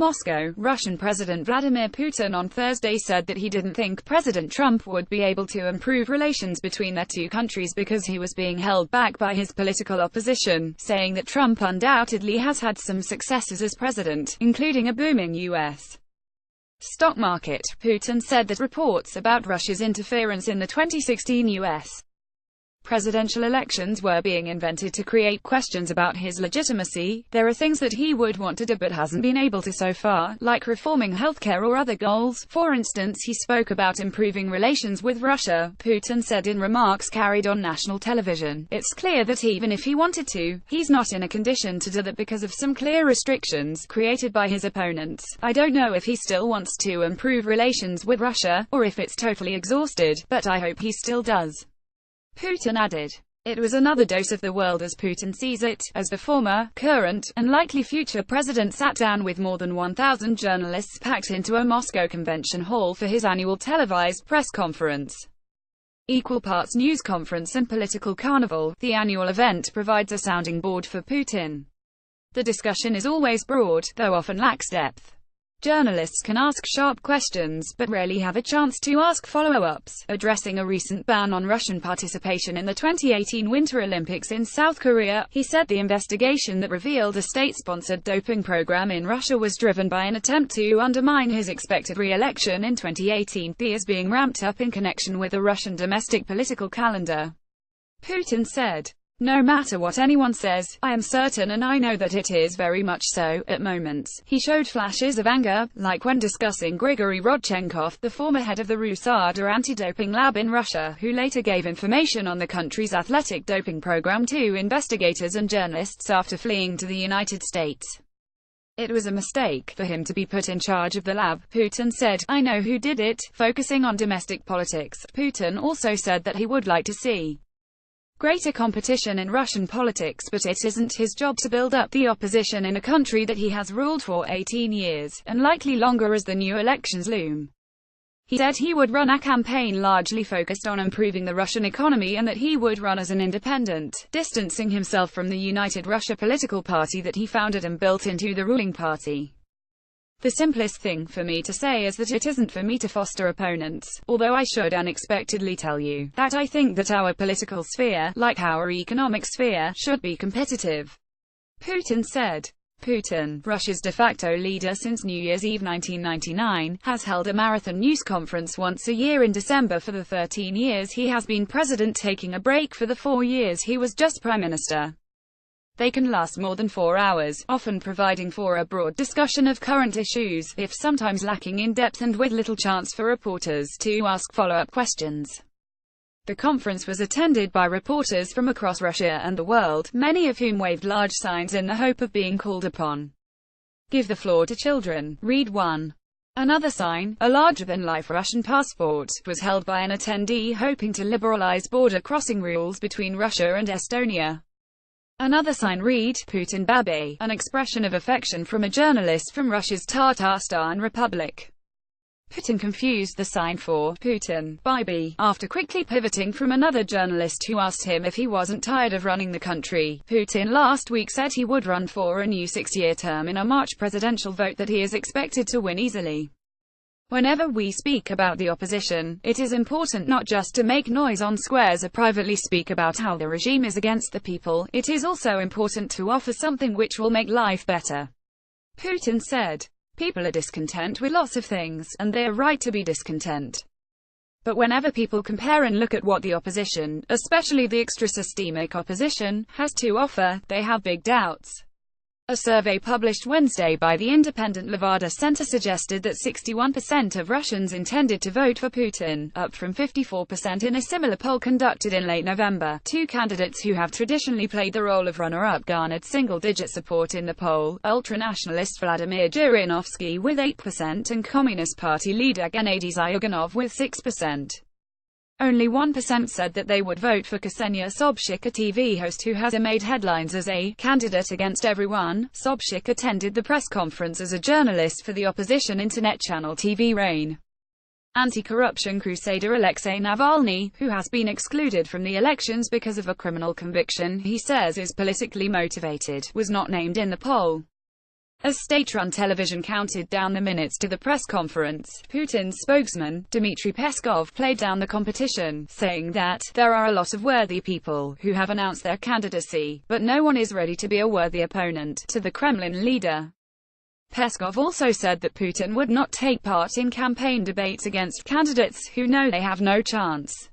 Moscow. Russian President Vladimir Putin on Thursday said that he didn't think President Trump would be able to improve relations between their two countries because he was being held back by his political opposition, saying that Trump undoubtedly has had some successes as president, including a booming U.S. stock market. Putin said that reports about Russia's interference in the 2016 U.S. presidential elections were being invented to create questions about his legitimacy. There are things that he would want to do but hasn't been able to so far, like reforming healthcare or other goals. For instance, he spoke about improving relations with Russia, Putin said in remarks carried on national television. It's clear that even if he wanted to, he's not in a condition to do that because of some clear restrictions created by his opponents. I don't know if he still wants to improve relations with Russia, or if it's totally exhausted, but I hope he still does. Putin added. It was another dose of the world as Putin sees it, as the former, current, and likely future president sat down with more than 1,000 journalists packed into a Moscow convention hall for his annual televised press conference. Equal parts news conference and political carnival, the annual event provides a sounding board for Putin. The discussion is always broad, though often lacks depth. Journalists can ask sharp questions, but rarely have a chance to ask follow-ups. Addressing a recent ban on Russian participation in the 2018 Winter Olympics in South Korea, he said the investigation that revealed a state-sponsored doping program in Russia was driven by an attempt to undermine his expected re-election in 2018. The is being ramped up in connection with the Russian domestic political calendar. Putin said. No matter what anyone says, I am certain and I know that it is very much so. At moments, he showed flashes of anger, like when discussing Grigory Rodchenkov, the former head of the Rusada anti-doping lab in Russia, who later gave information on the country's athletic doping program to investigators and journalists after fleeing to the United States. It was a mistake for him to be put in charge of the lab, Putin said. I know who did it, focusing on domestic politics. Putin also said that he would like to see greater competition in Russian politics, but it isn't his job to build up the opposition in a country that he has ruled for 18 years, and likely longer as the new elections loom. He said he would run a campaign largely focused on improving the Russian economy and that he would run as an independent, distancing himself from the United Russia political party that he founded and built into the ruling party. The simplest thing for me to say is that it isn't for me to foster opponents, although I should unexpectedly tell you that I think that our political sphere, like our economic sphere, should be competitive. Putin said. Putin, Russia's de facto leader since New Year's Eve 1999, has held a marathon news conference once a year in December for the 13 years he has been president, taking a break for the 4 years he was just prime minister. They can last more than 4 hours, often providing for a broad discussion of current issues, if sometimes lacking in depth and with little chance for reporters to ask follow-up questions. The conference was attended by reporters from across Russia and the world, many of whom waved large signs in the hope of being called upon. Give the floor to children. Read one. Another sign, a larger-than-life Russian passport, was held by an attendee hoping to liberalize border crossing rules between Russia and Estonia. Another sign read, Putin Baby, an expression of affection from a journalist from Russia's Tatarstan Republic. Putin confused the sign for Putin Baby after quickly pivoting from another journalist who asked him if he wasn't tired of running the country. Putin last week said he would run for a new 6-year term in a March presidential vote that he is expected to win easily. Whenever we speak about the opposition, it is important not just to make noise on squares or privately speak about how the regime is against the people, it is also important to offer something which will make life better. Putin said. People are discontent with lots of things, and they are right to be discontent. But whenever people compare and look at what the opposition, especially the extra-systemic opposition, has to offer, they have big doubts. A survey published Wednesday by the independent Levada Center suggested that 61% of Russians intended to vote for Putin, up from 54% in a similar poll conducted in late November. Two candidates who have traditionally played the role of runner-up garnered single-digit support in the poll, ultranationalist Vladimir Zhirinovsky with 8% and Communist Party leader Gennady Zyuganov with 6%. Only 1% said that they would vote for Ksenia Sobchak, a TV host who has made headlines as a candidate against everyone. Sobchak attended the press conference as a journalist for the opposition internet channel TV Rain. Anti-corruption crusader Alexei Navalny, who has been excluded from the elections because of a criminal conviction he says is politically motivated, was not named in the poll. As state-run television counted down the minutes to the press conference, Putin's spokesman, Dmitry Peskov, played down the competition, saying that, "There are a lot of worthy people who have announced their candidacy, but no one is ready to be a worthy opponent to the Kremlin leader." Peskov also said that Putin would not take part in campaign debates against candidates who know they have no chance.